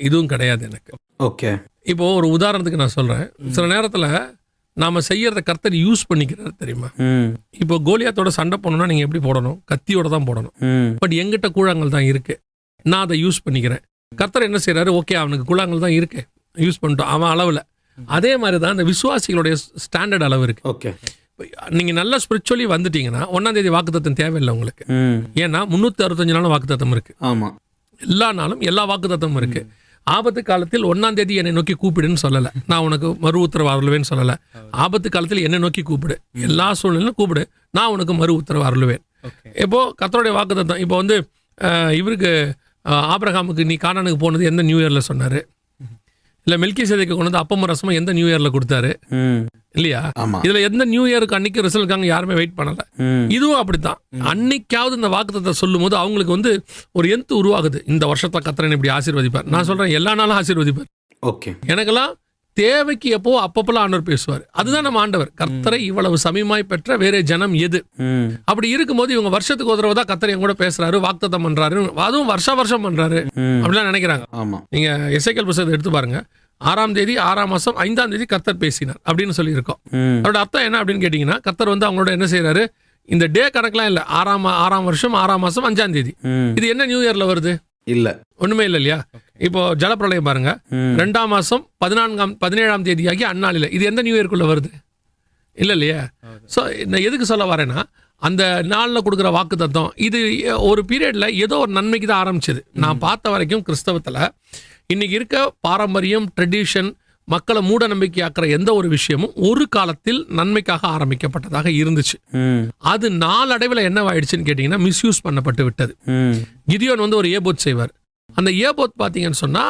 இதுவும் கிடையாது எனக்கு. ஓகே. இப்போ ஒரு உதாரணத்துக்கு நான் சொல்றேன். சில நேரத்துல நாம செய்யறத கர்த்தர் யூஸ் பண்ணிக்கிறாரு தெரியுமா? இப்போ கோலியாத்தோட சண்டை போடணும்னா நீங்க எப்படி போடணும்? கத்தியோட தான் போடணும். பட் எங்கிட்ட கூழாங்கல் தான் இருக்கு, நான் அதை யூஸ் பண்ணிக்கிறேன். கர்த்தர் என்ன செய்யறாரு? ஓகே, அவனுக்கு கூழாங்கல் தான் இருக்கு, யூஸ் பண்ணிட்டோம் அவன் அளவுல. அதே மாதிரி தான் இந்த விசுவாசிகளுடைய ஸ்டாண்டர்ட் அளவு இருக்கு. ஓகே. நீங்க நல்ல ஸ்பிரிச்சுவலி வந்துட்டீங்கன்னா 1ஆம் தேதி வாக்குத்தத்தம் தேவையில்லை உங்களுக்கு. ஏன்னா 365 நாளும் வாக்குத்தத்தம் இருக்கு. ஆமா, எல்லா நாளும் எல்லா வாக்குத்தத்தமும் இருக்கு. ஆபத்து காலத்தில் 1ஆம் தேதி என்னை நோக்கி கூப்பிடுன்னு சொல்லலை, நான் உனக்கு மறு உத்தரவு அருளுவேன்னு சொல்லலை. ஆபத்து காலத்தில் என்னை நோக்கி கூப்பிடு, எல்லா சூழ்நிலையும் கூப்பிடு, நான் உனக்கு மறு உத்தரவு அருளுவேன். இப்போ கர்த்தருடைய வாக்குத்தத்தம். இப்போ வந்து இவருக்கு ஆபிரகாமுக்கு நீ கானானுக்கு போனது எந்த நியூ இயர்ல சொன்னாரு? இல்ல மெல்கிசேதேக்கு கொண்டு வந்து அப்பமும் ரசமும் எந்த நியூ இயர்ல கொடுத்தாரு? இல்லையா? இதுல எந்த நியூ இயருக்கு அன்னைக்கு ரிசல்ட் யாருமே வெயிட் பண்ணல. இதுவும் அப்படித்தான். அன்னைக்காவது இந்த வாக்குத்தத்தை சொல்லும் போது அவங்களுக்கு வந்து ஒரு எந்த உருவாகுது, இந்த வருஷத்துல கர்த்தர் இப்படி ஆசீர்வதிப்பார். நான் சொல்றேன், எல்லா நாளும் ஆசீர்வதிப்பார். ஓகே. எனக்கெல்லாம் தேவைக்கு எப்போ அப்பப்பெல்லாம் ஆண்டவர் பேசுவார். அதுதான் நம்ம ஆண்டவர். கர்த்தரை இவ்வளவு சமயமாய் பெற்ற வேற ஜனம் எது? அப்படி இருக்கும்போது இவங்க வருஷத்துக்கு ஒரு தடவை தான் கர்த்தர் என் கூட பேசுறாரு, வாக்குத்தத்தம் பண்றாரு, அதுவும் வருஷம் பண்றாரு அப்படிலாம் நினைக்கிறாங்க. நீங்க எசேக்கியேல் புத்தகத்தை எடுத்து பாருங்க. 6ஆம் தேதி 6ஆம் மாசம் 5ஆம் தேதி கர்த்தர் பேசினார் அப்படின்னு சொல்லி இருக்கோம். அதோட அர்த்தம் என்ன அப்படின்னு கேட்டீங்கன்னா, கர்த்தர் வந்து அவங்களோட என்ன செய்யறாரு? இந்த டே கணக்கெல்லாம் இல்ல, 6ஆம் வருஷம் 6ஆம் மாசம் 5ஆம் தேதி. இது என்ன நியூ இயர்ல வருது? இல்ல, ஒண்ணுமே இல்ல இல்லையா? இப்போ ஜலப்பிரளயம் பாருங்க, 2ஆம் மாசம் 17ஆம் தேதியாகி அந்நாளில. இது எந்த நியூ இயர்க்குள்ள வருது? இல்ல இல்லையா? சோ நான் எதுக்கு சொல்ல வரேன்னா, அந்த நாளில் கொடுக்குற வாக்கு தத்துவம் இது ஒரு பீரியட்ல ஏதோ ஒரு நன்மைக்கு தான் ஆரம்பிச்சது. நான் பார்த்த வரைக்கும் கிறிஸ்தவத்துல இன்னைக்கு இருக்க பாரம்பரியம், ட்ரெடிஷன், மக்களை மூட நம்பிக்கையாக்குற எந்த ஒரு விஷயமும் ஒரு காலத்தில் நன்மைக்காக ஆரம்பிக்கப்பட்டதாக இருந்துச்சு. அது நாளடைவில் என்னவாயிடுச்சுன்னு கேட்டீங்கன்னா, மிஸ்யூஸ் பண்ணப்பட்டு விட்டது. கிதியோன் வந்து ஒரு ஏபோத் செய்வார். அந்த ஏபோத் பார்த்தீங்கன்னு சொன்னா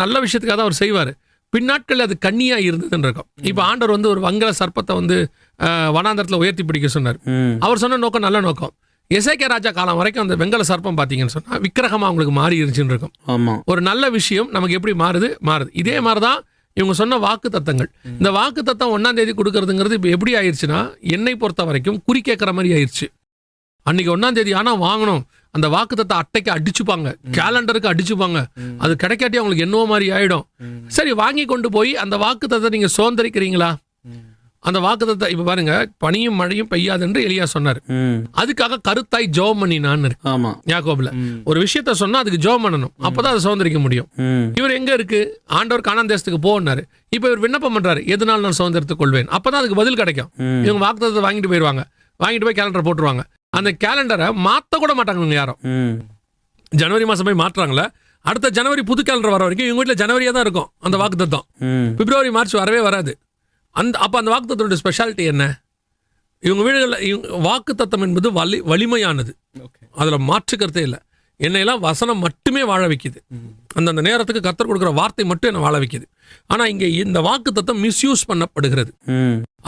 நல்ல விஷயத்துக்காக தான் அவர் செய்வார். பின்னாட்கள் அது கண்ணியா இருந்ததுன்னு இருக்கும். இப்போ ஆண்டவர் வந்து ஒரு வங்கல சர்ப்பத்தை வந்து வனாந்தரத்தில் உயர்த்தி பிடிக்க சொன்னார். அவர் சொன்ன நோக்கம் நல்ல நோக்கம். எசேக்கியா ராஜா காலம் வரைக்கும் அந்த வெங்கல சர்ப்பம் பார்த்தீங்கன்னு சொன்னா விக்கிரகமா அவங்களுக்கு மாறி இருந்துச்சுன்னு இருக்கும். ஒரு நல்ல விஷயம் நமக்கு எப்படி மாறுது? இதே மாதிரிதான் இவங்க சொன்ன வாக்கு தத்தங்கள். இந்த வாக்கு தத்தம் 1ஆம் தேதி கொடுக்கறதுங்கிறது இப்போ எப்படி ஆயிடுச்சுன்னா, என்னை பொறுத்த வரைக்கும் குறி கேட்கற மாதிரி ஆயிடுச்சு. அன்னைக்கு 1ஆம் தேதி ஆனா வாங்கணும், அந்த வாக்கு தத்த அட்டைக்கு அடிச்சுப்பாங்க, கேலண்டருக்கு அடிச்சுப்பாங்க. அது கிடைக்காட்டி அவங்களுக்கு என்னவோ மாதிரி ஆயிடும். சரி, வாங்கி கொண்டு போய் அந்த வாக்கு தத்தை நீங்க சுதந்திரிக்கிறீங்களா? அந்த வாக்கு தத்தை இப்ப பாருங்க, பனியும் மழையும் பெய்யாது என்று எலியா சொன்னார். அதுக்காக கருத்தாய் ஜெபம் பண்ணினான்னு இருக்கு யாக்கோபுல. ஒரு விஷயத்த சொன்னா அதுக்கு ஜெபம் பண்ணணும், அப்பதான் அதை சுதந்திரிக்க முடியும். இவர் எங்க இருக்கு? ஆண்டவர் கானான் தேசத்துக்கு போனாரு. இப்ப இவர் விண்ணப்பம் பண்றாரு, எதனால நான் சுதந்திரத்துக் கொள்வேன். அப்பதான் அதுக்கு பதில் கிடைக்கும். இவங்க வாக்கு தத்தத்தை வாங்கிட்டு போயிருவாங்க, வாங்கிட்டு போய் கேலண்டர் போட்டுருவாங்க. அந்த கேலண்டரை மாத்த கூட மாட்டாங்க யாரும். ஜனவரி மாசம் போய் மாற்றுறாங்களே, அடுத்த ஜனவரி புது கேலண்டர் வர வரைக்கும் இவங்க வீட்டுல ஜனவரியா தான் இருக்கும் அந்த வாக்கு தத்தம். பிப்ரவரி மார்ச் வரவே வராது. அப்ப அந்த வாக்கு தத்தோட ஸ்பெஷாலிட்டி என்ன? இவங்க வீடுகளில் வாக்கு தத்தம் என்பது வலிமையானது, அதுல மாற்றுக்கிறதே இல்லை. என்னையெல்லாம் வசனம் மட்டுமே வாழ வைக்குது. அந்தந்த நேரத்துக்கு கர்த்தர் கொடுக்குற வார்த்தை மட்டும் என்ன வாழ வைக்குது. ஆனா இங்க இந்த வாக்கு தத்தம் மிஸ்யூஸ் பண்ணப்படுகிறது.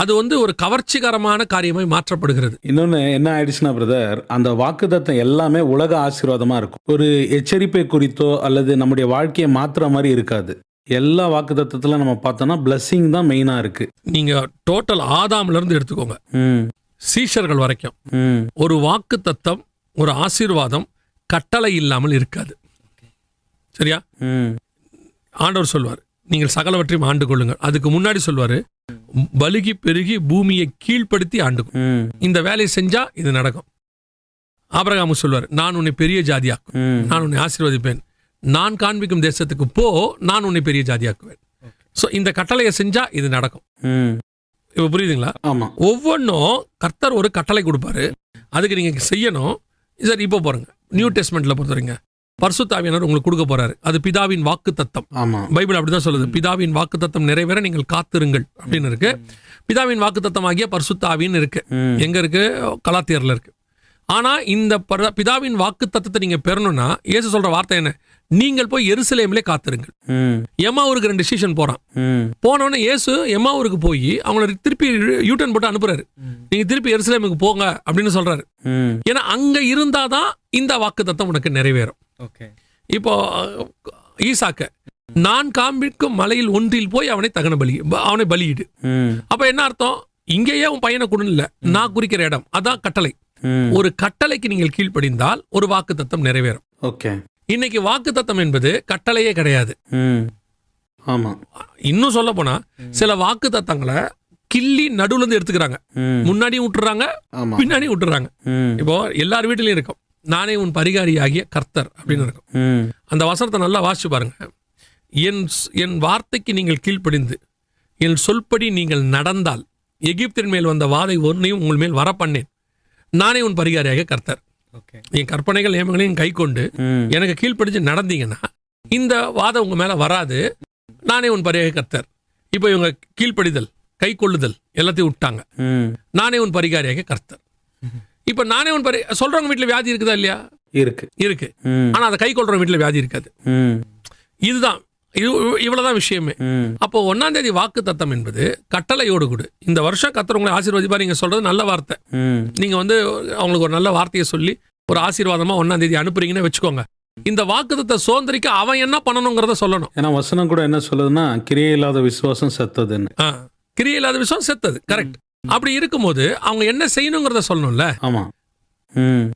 அது வந்து ஒரு கவர்ச்சிகரமான காரியமாய் மாற்றப்படுகிறது. இன்னொன்னு என்ன ஆயிடுச்சுன்னா பிரதர், அந்த வாக்கு தத்தம் எல்லாமே உலக ஆசீர்வாதமா இருக்கும். ஒரு எச்சரிப்பை குறித்தோ அல்லது நம்முடைய வாழ்க்கையை மாற்றுற மாதிரி இருக்காது. எல்லா வாக்கு தத்தத்துல நம்ம பார்த்தோம்னா பிளஸிங் தான் மெயினா இருக்கு. நீங்க டோட்டல் ஆதாம்ல இருந்து எடுத்துக்கோங்க, சீஷர்கள் வரைக்கும் ஒரு வாக்கு தத்தம், ஒரு ஆசீர்வாதம் கட்டளை இல்லாமல் இருக்காது. சரியா? ஆண்டவர் சொல்வார், நீங்கள் சகலவற்றையும் ஆண்டு கொள்ளுங்கள். அதுக்கு முன்னாடி சொல்வாரு, பலுகி பெருகி பூமியை கீழ்ப்படுத்தி ஆண்டு, இந்த வேலையை செஞ்சா இது நடக்கும். ஆபிரகாம் சொல்வார், நான் உன்னை பெரிய ஜாதியாக்கும், நான் உன்னை ஆசீர்வதிப்பேன், நான் காண்பிக்கும் தேசத்துக்கு போ, நான் உன்னை பெரிய ஜாதியாக்குவேன். சோ இந்த கட்டளையை செஞ்சா இது நடக்கும். இப்ப புரியுதுங்களா? ஒவ்வொன்றும் கர்த்தர் ஒரு கட்டளை கொடுப்பாரு, அதுக்கு நீங்க செய்யணும். சரி, இப்போ பாருங்க, நியூ டெஸ்ட்மெண்ட்ல பொறுத்தவரைங்க பரிசுத்த ஆவியானவர் உங்களுக்கு கொடுக்க போறாரு. அது பிதாவின் வாக்கு தத்தம். பைபிள் அப்படிதான் சொல்லுது, பிதாவின் வாக்கு தத்தம் நிறைவேற நீங்கள் காத்திருங்கள் அப்படின்னு இருக்கு. பிதாவின் வாக்கு தத்தம் ஆகிய பரிசுத்த ஆவின்னு இருக்கு. எங்க இருக்கு? கலாத்தியர்ல இருக்கு. ஆனா இந்த பிதாவின் வாக்கு தத்தத்தை நீங்க பெறணும்னா இயேசு சொல்ற வார்த்தை என்ன? நீங்கள் போய் எருசலேமிலே காத்திருங்கள். எம்மாவூருக்கு 2 டிசிஷன் போறான். போனோன்னு இயேசு எம்மாவூருக்கு போய் அவங்கள திருப்பி யூட்டர்ன் போட்டு அனுப்புறாரு. நீங்க திருப்பி எருசலேமுக்கு போங்க அப்படின்னு சொல்றாரு. ஏன்னா அங்க இருந்தாதான் இந்த வாக்கு தத்தம் உனக்கு நிறைவேறும். இப்போ ஈசாக்க, நான் காண்பிக்கும் மலையில் ஒன்றில் போய் அவனை அவனை பலியிடு. அப்ப என்ன அர்த்தம்? இங்கேயே உன் பையனை கொடுன்னு, நான் குறிக்கிற இடம், அதான் கட்டளை. ஒரு கட்டளைக்கு நீங்கள் கீழ்ப்படிந்தால் ஒரு வாக்கு தத்தம் நிறைவேறும். இன்னைக்கு வாக்குத்தத்தம் என்பது கட்டளையே கிடையாது. ஆமா. இன்னும் சொல்ல போனா சில வாக்குத்தத்தங்களை கிள்ளி நடுவுல இருந்து எடுத்துக்கிறாங்க. முன்னாடியும் விட்டுறாங்க, பின்னாடியும் விட்டுறாங்க. இப்போ எல்லார் வீட்டிலையும் இருக்கும், நானே உன் பரிகாரியாகிய கர்த்தர் அப்படின்னு இருக்கும். அந்த வசனத்தை நல்லா வாசிச்சு பாருங்க. என் வார்த்தைக்கு நீங்கள் கீழ்ப்படிந்து என் சொல்படி நீங்கள் நடந்தால் எகிப்தின் மேல் வந்த வாதை ஒன்றையும் உங்கள் மேல் வர பண்ணேன். நானே உன் பரிகாரியாக கர்த்தர். என் கற்பனைகள் நியமங்களையும் கை கொண்டு எனக்கு கீழ்ப்படிஞ்சு நடந்தீங்கன்னா இந்த வாதம் உங்க மேல வராது. நானே உன் பரிகாரியாக கர்த்தர். இப்போ இவங்க கீழ்ப்படிதல், கை கொள்ளுதல் எல்லாத்தையும் விட்டாங்க. நானே உன் பரிகாரியாக கர்த்தர். இப்ப நானே உன் சொல்றவங்க வீட்டுல வியாதி இருக்குதா இல்லையா? இருக்கு. ஆனா அதை கை கொள்றவங்க வீட்டுல வியாதி இருக்காது. இதுதான், இவ்வளவுதான் விஷயமே. அப்போ 1ஆம் தேதி வாக்கு தத்தம் என்பது கட்டளையோடு கூட. இந்த வருஷம் கர்த்தர் உங்களை ஆசீர்வதிப்பார். நீங்க சொல்றது நல்ல வார்த்தை. நீங்க அவங்களுக்கு ஒரு நல்ல வார்த்தையை சொல்லி ஒரு ஆசீர்வாதமா 1ஆம் தேதி அனுப்புறீங்கன்னு வச்சுக்கோங்க. இந்த வாக்குத்தத்தை சுதந்திரிக்க அவன் என்ன பண்ணணுங்கிறத சொல்லணும். ஏன்னா வசனம் கூட என்ன சொல்லுதுன்னா, கிரியை இல்லாத விசுவாசம் செத்ததுன்னு. கிரியை இல்லாத விசுவாசம் செத்தது, கரெக்ட். அப்படி இருக்கும்போது அவங்க என்ன செய்யணுங்கிறத சொல்லணும்ல. ஆமா.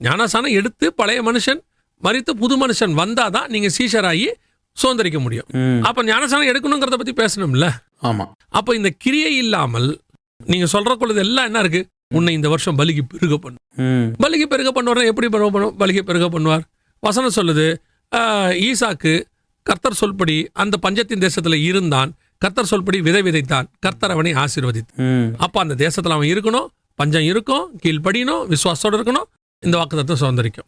ஞானசானம் எடுத்து பழைய மனுஷன் மரித்து புது மனுஷன் வந்தாதான் நீங்க சீஷராகி சுதந்திரிக்க முடியும். அப்ப ஞானசானம் எடுக்கணுங்கிறத பத்தி பேசணும்ல. ஆமா. அப்ப இந்த கிரியை இல்லாமல் நீங்க சொல்ற கொள்ளது எல்லாம் என்ன இருக்கு? உன்னை இந்த வருஷம் பலிக்கு பெருக பண்ணும். பலிக்கு பெருக பண்ணுவார். எப்படி பலிக்கு பெருக பண்ணுவார்? வசனம் சொல்லுது, ஈசாக்கு கர்த்தர் சொல்படி அந்த பஞ்சத்தின் தேசத்துல இருந்தான், கர்த்தர் சொல்படி விதை விதைத்தான், கர்த்தர் அவனை ஆசீர்வதித்தான். அப்ப அந்த தேசத்துல அவன் இருக்கணும், பஞ்சம் இருக்கும், கீழ்ப்படியணும், விசுவாசத்தோட இருக்கணும், இந்த வாக்குத்தத்தம் சுதந்திரிக்கும்.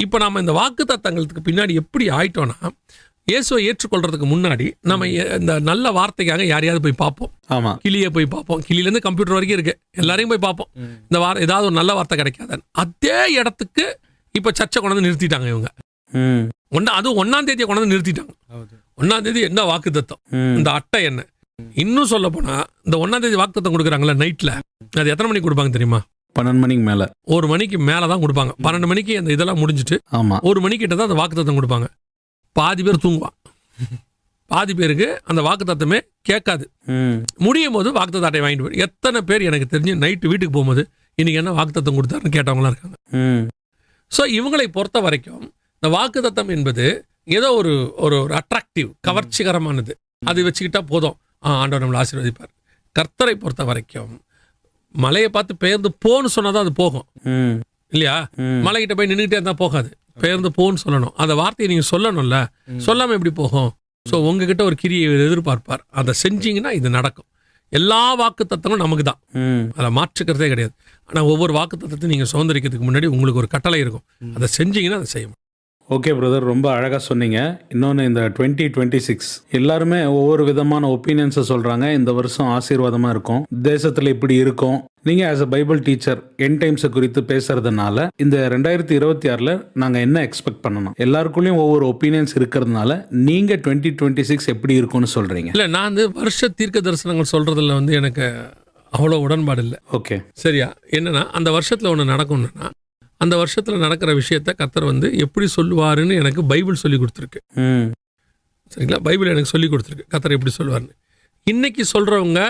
இப்ப நாம இந்த வாக்குத்தத்தங்களுக்கு பின்னாடி எப்படி ஆயிட்டோம்னா, இயேசுவை ஏற்றுக்கொள்றதுக்கு முன்னாடி நம்ம இந்த நல்ல வார்த்தைக்காக யாரையாவது போய் பார்ப்போம். கிளியை போய் பார்ப்போம். கிளியிலேருந்து கம்ப்யூட்டர் வரைக்கும் இருக்கு, எல்லாரையும் போய் பார்ப்போம். இந்த ஏதாவது ஒரு நல்ல வார்த்தை கிடைக்காது. அதே இடத்துக்கு இப்ப சர்ச்சை கொண்டாந்து நிறுத்திட்டாங்க இவங்க. அதுவும் 1ஆம் தேதியை கொண்டாந்து நிறுத்திட்டாங்க. 1ஆம் தேதி என்ன வாக்குத்தத்தம், இந்த அட்டை என்ன? இன்னும் சொல்ல போனா இந்த 1ஆம் தேதி வாக்குத்தத்தம் கொடுக்குறாங்கல்ல நைட்ல, அது எத்தனை மணிக்கு கொடுப்பாங்க தெரியுமா? 12 மணிக்கு மேல. 1 மணிக்கு மேலதான் கொடுப்பாங்க. 12 மணிக்கு அந்த இதெல்லாம் முடிஞ்சிட்டு 1 மணிக்கிட்ட தான் அந்த வாக்குத்தத்தம் கொடுப்பாங்க. பாதி பேர் தூங்குவான், பாதி பேருக்கு அந்த வாக்குத்தத்தமே கேட்காது. முடியும் போது வாக்குத்தத்த அட்டை வாங்கிட்டு போய் எத்தனை பேர் எனக்கு தெரிஞ்சு நைட்டு வீட்டுக்கு போகும்போது இன்னைக்கு என்ன வாக்குத்தத்தம் கொடுத்தாருன்னு கேட்டவங்களாம் இருக்காங்க. ஸோ இவங்களை பொறுத்த வரைக்கும் இந்த வாக்குத்தத்தம் என்பது ஏதோ ஒரு அட்ராக்டிவ், கவர்ச்சிகரமானது. அது வச்சுக்கிட்டா போதும், ஆண்டவர் நம்மளை ஆசீர்வதிப்பார். கர்த்தரை பொறுத்த வரைக்கும் மலையை பார்த்து பெயர்ந்து போன்னு சொன்னாதான் அது போகும் இல்லையா? மலைகிட்ட போய் நின்றுகிட்டே இருந்தா போகாது, பெயர்ந்து போன்னு சொல்லணும். அந்த வார்த்தையை நீங்க சொல்லணும்ல, சொல்லாம எப்படி போகும்? ஸோ உங்ககிட்ட ஒரு கிரியை எதிர்பார்ப்பார், அதை செஞ்சீங்கன்னா இது நடக்கும். எல்லா வாக்கு தத்தங்களும் நமக்கு தான், அதில் மாற்றுக்கிறதே கிடையாது. ஆனால் ஒவ்வொரு வாக்கு தத்தத்தையும் நீங்கள் சுதந்திரிக்கிறதுக்கு முன்னாடி உங்களுக்கு ஒரு கட்டளை இருக்கும், அதை செஞ்சீங்கன்னா அதை செய்யணும். ஓகே பிரதர், ரொம்ப அழகாக சொன்னீங்க. இன்னொன்று, இந்த 2026 எல்லாருமே ஒவ்வொரு விதமான ஒப்பீனியன்ஸை சொல்கிறாங்க. இந்த வருஷம் ஆசீர்வாதமாக இருக்கும், தேசத்தில் இப்படி இருக்கும். நீங்கள் as a Bible teacher end டைம்ஸை குறித்து பேசுறதுனால இந்த 2026 நாங்கள் என்ன எக்ஸ்பெக்ட் பண்ணணும்? எல்லாருக்குள்ளேயும் ஒவ்வொரு ஒப்பீனியன்ஸ் இருக்கிறதுனால நீங்கள் 2026 எப்படி இருக்கும்னு சொல்கிறீங்க? இல்லை, நான் வருஷ தீர்க்க தரிசனங்கள் சொல்கிறதுல எனக்கு அவ்வளோ உடன்பாடு இல்லை. ஓகே, சரியா? என்னன்னா அந்த வருஷத்தில் ஒன்று நடக்கும்னா அந்த வருஷத்தில் நடக்கிற விஷயத்த கர்த்தர் எப்படி சொல்லுவாருன்னு எனக்கு பைபிள் சொல்லி கொடுத்துருக்கு. சரிங்களா? பைபிள் எனக்கு சொல்லி கொடுத்துருக்கு கர்த்தர் எப்படி சொல்லுவாருன்னு. இன்னைக்கு சொல்கிறவங்க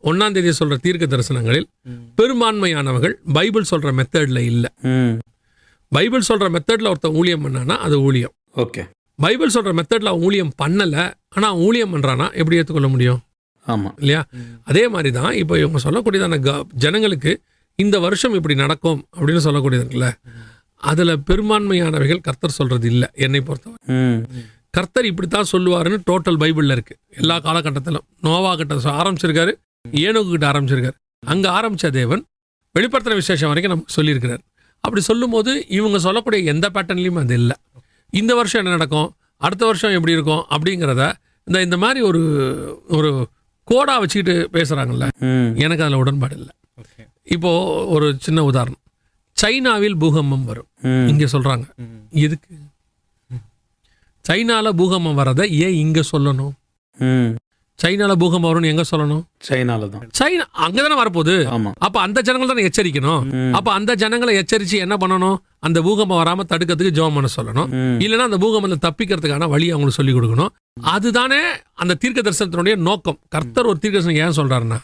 1ஆம் தேதி சொல்கிற தீர்க்க தரிசனங்களில் பெரும்பான்மையானவர்கள் பைபிள் சொல்கிற மெத்தடில் இல்லை. பைபிள் சொல்கிற மெத்தடில் ஒருத்தன் ஊழியம் பண்ணானா அது ஊழியம். ஓகே. பைபிள் சொல்கிற மெத்தடில் அவன் ஊழியம் பண்ணலை, ஆனால் ஊழியம் பண்ணுறானா எப்படி ஏற்றுக்கொள்ள முடியும்? ஆமாம் இல்லையா? அதே மாதிரி தான் இப்போ இவங்க சொல்லக்கூடியதான ஜனங்களுக்கு இந்த வருஷம் இப்படி நடக்கும் அப்படின்னு சொல்லக்கூடியது இருக்குல்ல, அதில் பெரும்பான்மையானவைகள் கர்த்தர் சொல்கிறது இல்லை. என்னை பொறுத்தவரை கர்த்தர் இப்படித்தான் சொல்லுவாருன்னு டோட்டல் பைபிளில் இருக்குது. எல்லா காலகட்டத்திலும் நோவா கிட்ட ஆரம்பிச்சிருக்காரு, ஏனோக்கு கிட்ட ஆரம்பிச்சிருக்காரு. அங்கே ஆரம்பித்த தேவன் வெளிப்படுத்தின விசேஷம் வரைக்கும் நமக்கு சொல்லியிருக்கிறார். அப்படி சொல்லும்போது இவங்க சொல்லக்கூடிய எந்த பேட்டர்ன்லையும் அது இல்லை. இந்த வருஷம் என்ன நடக்கும், அடுத்த வருஷம் எப்படி இருக்கும் அப்படிங்கிறத இந்த மாதிரி ஒரு கோடாக வச்சுக்கிட்டு பேசுகிறாங்கல்ல, எனக்கு அதில் உடன்பாடு இல்லை. இப்போ ஒரு சின்ன உதாரணம், சைனாவில் பூகம்பம் வரும் இங்க சொல்றாங்க. எதுக்கு சைனால பூகம்பம் வரத ஏன் இங்க சொல்லணும்? சைனால பூகம்பம் வரும்னு எங்க சொல்லணும்? சைனால தான். சைனா அங்கதானே வரப்போகுது. அப்ப அந்த ஜனங்கள் தானே எச்சரிக்கணும். அப்ப அந்த ஜனங்களை எச்சரிச்சு என்ன பண்ணணும்? அந்த பூகம்பம் வராம தடுக்கிறதுக்கு ஜெபம் பண்ண சொல்லணும். இல்லைன்னா அந்த பூகம்பத்தை தப்பிக்கிறதுக்கான வழி அவங்களுக்கு சொல்லி கொடுக்கணும். அதுதானே அந்த தீர்க்க தரிசனத்தினுடைய நோக்கம். கர்த்தர் ஒரு தீர்க்க தரிசனம் ஏன் சொல்றாருன்னா,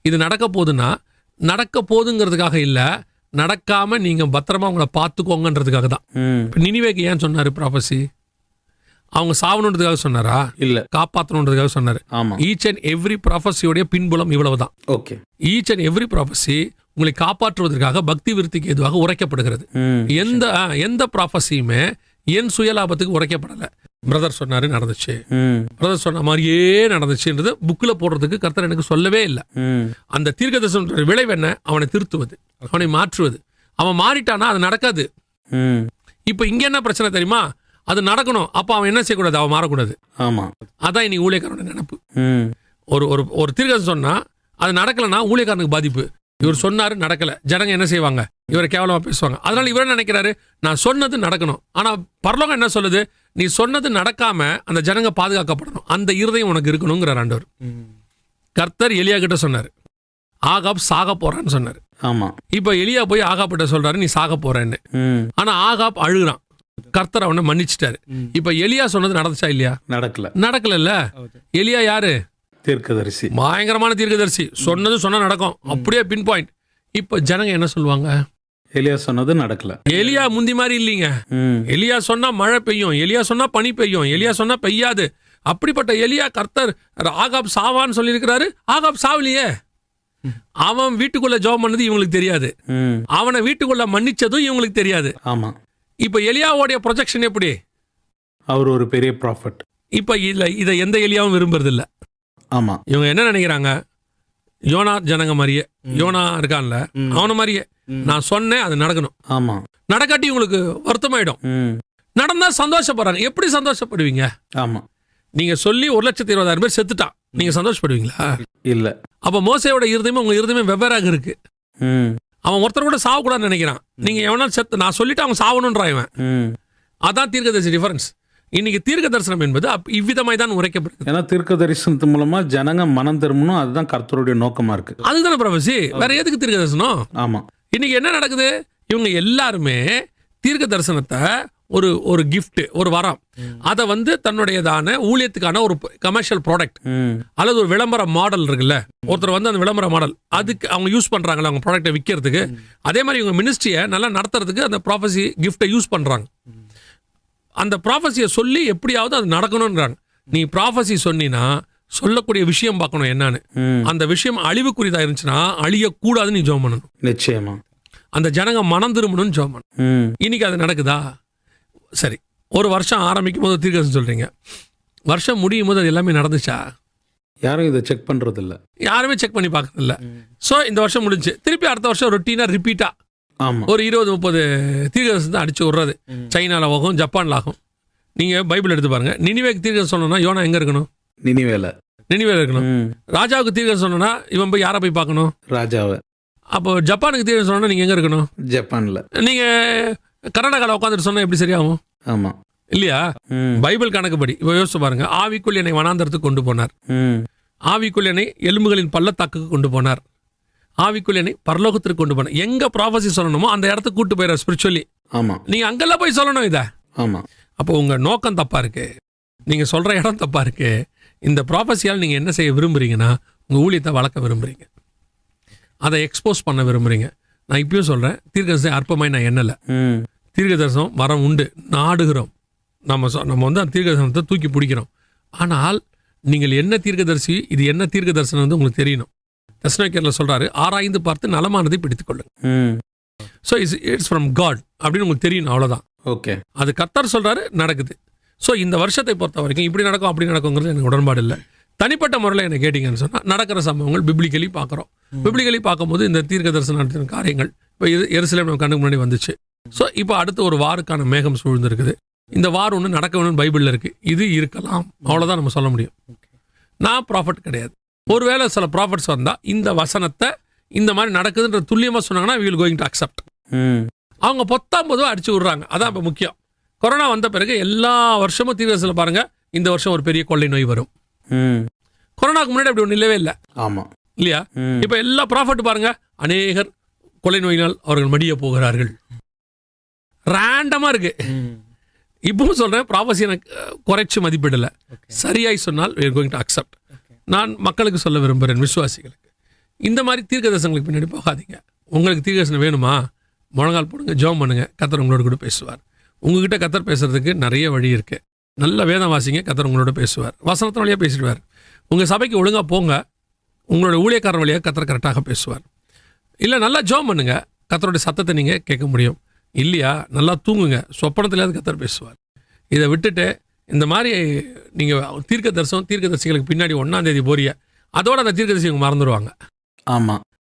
இது நடக்க போகுதுன்னா நடக்க போதுங்கிறதுக்காக இல்ல, நடக்காம நீங்க பத்திரமா உங்களை பார்த்துக்கோங்கன்றதுக்காக தான். நினிவேக்கு ஏன் சொன்னாரு ப்ராபசி? அவங்க சாவணுன்றதுக்காக சொன்னாரா? இல்ல. காப்பாற்றணுன்றதுக்காக சொன்னாரு. ஆமா. ஈச் அண்ட் எவ்ரி ப்ராஃபஸியோடைய பின்புலம் இவ்வளவுதான். Okay. Each and every prophecy உங்களை காப்பாற்றுவதற்காக பக்தி விருத்திக்கு எதுவாக உரைக்கப்படுகிறது. எந்த ப்ராஃபஸியுமே என் சுயலாபத்துக்கு உரைக்கப்படலை. பிரதர் சொன்னாரு நடந்துச்சு, பிரதர் சொன்ன மாதிரியே நடந்துச்சுன்றது புக்கில் போடுறதுக்கு கர்த்தர் எனக்கு சொல்லவே இல்லை. அந்த தீர்க்கதரிசன விளைவு என்ன? அவனை திருத்துவது, அவனை மாற்றுவது. அவன் மாறிட்டானா அது நடக்காது. இப்ப இங்க என்ன பிரச்சனை தெரியுமா? அது நடக்கணும். அப்ப அவன் என்ன செய்யக்கூடாது? அவன் மாறக்கூடாது. ஆமா, அதான் இன்னைக்கு ஊழியக்காரனோட நினைப்பு. ஒரு ஒரு ஒரு தீர்க்கதரிசனம் சொன்னா அது நடக்கலன்னா ஊழியக்காரனுக்கு பாதிப்பு. இவர் சொன்னாரு நடக்கல, ஜனங்க என்ன செய்வாங்க? இவரை கேவலமா பேசுவாங்க. அதனால இவர் நினைக்கிறாரு நான் சொன்னது நடக்கணும். ஆனா பரலோகம் என்ன சொல்லுது? நீ சொன்னது நடக்காம அந்த ஜனங்க பாதுகாக்கப்படணும். அந்த இருதயம் உனக்கு இருக்கணுங்கிறார் ஆண்டவர். கர்த்தர் எலியா கிட்ட சொன்னாரு, ஆகாப் சாக போறான்னு சொன்னாரு. ஆமா. இப்ப எலியா போய் ஆகாப்பிட்ட சொல்றாரு நீ சாக போறேன்னு. ஆனா ஆகாப் அழுகுறான். கர்த்தர் அவனை மன்னிச்சிட்டாரு. இப்ப எலியா சொன்னது நடந்துச்சா இல்லையா? நடக்கல. எலியா யாரு? தீர்க்கதரிசி, பயங்கரமான தீர்க்கதரிசி. சொன்னது சொன்னா நடக்கும், அப்படியே பின் பாயிண்ட். இப்ப ஜனங்க என்ன சொல்லுவாங்க? எலியா சொன்னது நடக்கல. எலியா முந்தி மாதிரி இல்லைங்க. எலியா சொன்னா மழை பெய்யும், எலியா சொன்னா பனி பெய்யும், எலியா சொன்னா பெய்யாது. அப்படிப்பட்ட எலியா கர்த்தர் ஆகாப் சாவான்னு சொல்லியிருக்கிறாரு. ஆகாப் சாவலியே. அவன் வீட்டுக்குள்ள ஜெபம் பண்ணது இவங்களுக்கு தெரியாது, அவனை வீட்டுக்குள்ள மன்னிச்சதும் இவங்களுக்கு தெரியாது. ஆமா. இப்ப எலியாவோடைய ப்ரொஜெக்ஷன் எப்படி? அவர் ஒரு பெரிய ப்ராஃபட். இப்ப இல்ல, இதை எந்த எலியாவும் விரும்புறது இல்ல. ஆமா. இவங்க என்ன நினைக்கிறாங்க? யோனா ஜனங்க மாதிரியே, யோனா இருக்கான்ல அவன மாதிரியே நான் சொன்னேன் அது நடக்கணும். ஆமா. நடக்காட்டி உங்களுக்கு வருத்தமாயிடும். நடந்தா சந்தோஷப்படுறாங்க. எப்படி சந்தோஷப்படுவீங்க? ஆமா. நீங்க சொல்லி 1,20,000 பேர் செத்துட்டான், நீங்க சந்தோஷப்படுவீங்களா? இல்ல. அப்ப மோசையோட இருதயமே உங்க இருதயமே வெவ்வேறாக இருக்கு. அவன் ஒருத்தர் கூட சாவக்கூடாதுன்னு நினைக்கிறான். நீங்க எவனா செத்து நான் சொல்லிட்டு அவன் சாவணும்ன்றான் இவன். அதான் தீர்க்கதரிசி டிஃபரன்ஸ். இன்னைக்கு தீர்க்க தரிசனம் என்பது இவ்விதமாய் தான் உரைக்கப்படுது. ஏன்னா தீர்க்க தரிசனத்து மூலமா ஜனங்க மனம் திரும்பணும், அதுதான் கர்த்தருடைய நோக்கமா இருக்கு. அதுதானே ப்ரொஃபஸி, வேற எதுக்கு தீர்க்க தரிசனம்? ஆமா. இன்னைக்கு என்ன நடக்குது? இவங்க எல்லாருமே தீர்க்க தரிசனத்தை ஒரு ஒரு கிஃப்ட், ஒரு வரம், அதை தன்னுடையதான ஊழியத்துக்கான ஒரு கமர்ஷியல் ப்ராடக்ட் அல்லது ஒரு விளம்பர மாடல் இருக்குல்ல, ஒருத்தர் அந்த விளம்பர மாடல் அதுக்கு அவங்க யூஸ் பண்றாங்களா அவங்க ப்ராடக்டை விற்கிறதுக்கு. அதே மாதிரி இவங்க மினிஸ்ட்ரியை நல்லா நடத்துறதுக்கு அந்த ப்ராஃபஸி கிஃப்டை யூஸ் பண்றாங்க. அந்த ப்ராஃபஸியை சொல்லி எப்படியாவது அது நடக்கணும்ன்றாங்க. நீ ப்ராஃபஸி சொன்னா சொல்லக்கூடிய விஷயம் பார்க்கணும் என்னன்னு. அந்த விஷயம் அழிவுக்குரியதா இருந்துச்சுன்னா அழியக்கூடாதுன்னு நீ ஜெபம் பண்ணணும். நிச்சயமா அந்த ஜனங்க மனம் திரும்பணும்னு ஜெபம் பண்ணணும். இன்னைக்கு அது நடக்குதா? சரி, ஒரு வருஷம் ஆரம்பிக்கும் போது தீர்க்கதரிசனம் சொல்றீங்க, வருஷம் முடியும் போது அது எல்லாமே நடந்துச்சா? யாரும் இதை செக் பண்றது இல்லை, யாருமே செக் பண்ணி பார்க்கறது இல்லை. ஸோ இந்த வருஷம் முடிஞ்சு திருப்பி அடுத்த வருஷம் ரொட்டீனா ரிப்பீட்டா ஒரு 20-30 தீர்க்கதரிசனம் தான் அடிச்சு விடுறது. சைனால ஆகும், ஜப்பான்ல ஆகும். நீங்க பைபிள் எடுத்து பாருங்க. நினிவேக்கு தீர்க்கதரிசனம் சொன்னா யோனா எங்க இருக்கணும்? நினிவேல இருக்கணும். ராஜாவுக்கு தீர்க்கதரிசனம் சொன்னா இவன் போய் யாரை போய் பார்க்கணும்? ராஜாவை. அப்போ ஜப்பானுக்கு தீர்க்கதரிசனம் சொன்னா நீங்க எங்க இருக்கணும்? ஜப்பான்ல. நீங்க கர்நாடகாவில் உட்காந்துட்டு சொன்னா எப்படி சரியாகும்? ஆமா இல்லையா? பைபிள் கணக்குப்படி இப்போ யோசிச்சு பாருங்க. ஆவிக்குள் என்னை வனாந்தரத்துக்கு கொண்டு போனார், ஆவிக்குள் என்னை எலும்புகளின் பள்ளத்தாக்குக்கு கொண்டு போனார், ஆவிக்குள் என்னை பரலோகத்திற்கு கொண்டு போனார். எங்க ப்ராஃபஸி சொல்லணுமோ அந்த இடத்துக்கு கூட்டு போயிட ஸ்பிரிச்சுவலி. ஆமா. நீங்க அங்கெல்லாம் போய் சொல்லணும் இதை. ஆமா. அப்போ உங்க நோக்கம் தப்பா இருக்கு, நீங்க சொல்ற இடம் தப்பா இருக்கு. இந்த ப்ராஃபஸியால் நீங்க என்ன செய்ய விரும்புறீங்கன்னா உங்க ஊழியத்தை வளர்க்க விரும்புறீங்க, அதை எக்ஸ்போஸ் பண்ண விரும்புறீங்க. நான் இப்பயும் சொல்றேன், தீர்க்கதரிசனம் அற்பமாய் நான் எண்ணல. தீர்க்கதரிசனம் வரம் உண்டு, நாடுகிறோம். நம்ம அந்த தீர்க்கதரிசனத்தை தூக்கி பிடிக்கிறோம். ஆனால் நீங்கள் என்ன தீர்க்கதரிசி, இது என்ன தீர்க்கதரிசனம் உங்களுக்கு தெரியணும். தெசலோனிக்கேயர்ல சொல்றாரு, ஆராய்ந்து பார்த்து நலமானதை பிடித்துக் கொள்ளுங்க. ஸோ இட்ஸ் ஃப்ரம் காட் அப்படின்னு உங்களுக்கு தெரியணும், அவ்வளோதான். ஓகே. அது கர்த்தர் சொல்றாரு, நடக்குது. ஸோ இந்த வருஷத்தை பொறுத்த வரைக்கும் இப்படி நடக்கும் அப்படி நடக்குங்கிறது எனக்கு உடன்பாடு இல்லை. தனிப்பட்ட முறையில் என்ன கேட்டிங்கன்னு சொன்னால் நடக்கிற சம்பவங்கள் பிப்ளிக்கலி பார்க்குறோம். பிப்ளிக்கலி பார்க்கும்போது இந்த தீர்க்க தரிசன காரியங்கள் இப்போ எருசலேம் நம்ம கண்ணுக்கு முன்னாடி வந்துச்சு. ஸோ இப்போ அடுத்து ஒரு வாருக்கான மேகம் சூழ்ந்துருக்குது. இந்த வார் ஒன்று நடக்க வேணும்னு பைபிளில் இருக்குது. இது இருக்கலாம், அவ்வளோதான் நம்ம சொல்ல முடியும். நான் ப்ராஃபட் கிடையாது. ஒருவேளை சில ப்ராஃபட்ஸ் வந்தால் இந்த வசனத்தை இந்த மாதிரி நடக்குதுன்ற துல்லியமாக சொன்னாங்கன்னா we will going to accept. அவங்க 19 அடிச்சு விடுறாங்க. அதான் இப்போ முக்கியம். கொரோனா வந்த பிறகு எல்லா வருஷமும் தீர்க்கதரிசனத்தில் பாருங்க, இந்த வருஷம் ஒரு பெரிய கொள்ளை நோய் வரும். கொரோனாக்கு முன்னாடி அப்படி ஒன்றும் இல்லவே இல்லை. ஆமா இல்லையா? இப்போ எல்லா ப்ராஃபட் பாருங்க, அநேகர் கொள்ளை நோயினால் அவர்கள் மடிய போகிறார்கள். ரேண்டமா இருக்கு. இப்பவும் சொல்றேன், ப்ராஃபஸி எனக்கு குறைச்சு மதிப்பிடலை. சரியாய் சொன்னால் we are going to accept. நான் மக்களுக்கு சொல்ல விரும்புகிறேன், விசுவாசிகளுக்கு, இந்த மாதிரி தீர்க்கதரிசனங்களுக்கு பின்னாடி போகாதீங்க. உங்களுக்கு தீர்க்கதரிசனம் வேணுமா, முழங்கால் போடுங்க, ஜெபம் பண்ணுங்க, கர்த்தர் உங்களோட கூட பேசுவார். உங்ககிட்ட கர்த்தர் பேசுறதுக்கு நிறைய வழி இருக்கு. நல்ல வேதம் வாசிங்க, கர்த்தர் உங்களோட பேசுவார். வசனத்தின் வழியாக பேசிடுவார். உங்கள் சபைக்கு ஒழுங்காக போங்க, உங்களோட ஊழியக்காரர் வழியாக கர்த்தர் கரெக்டாக பேசுவார். இல்லை நல்லா ஜெபம் பண்ணுங்க, கர்த்தருடைய சத்தத்தை நீங்கள் கேட்க முடியும். இல்லையா நல்லா தூங்குங்க, சொப்பனத்திலேயாவது கர்த்தர் பேசுவார். இதை விட்டுட்டு இந்த மாதிரி நீங்கள் தீர்க்கதரிசிகளுக்கு பின்னாடி 1ஆம் தேதி போறிய, அதோட அந்த தீர்க்கதரிசி மறந்துடுவாங்க. ஆமாம்.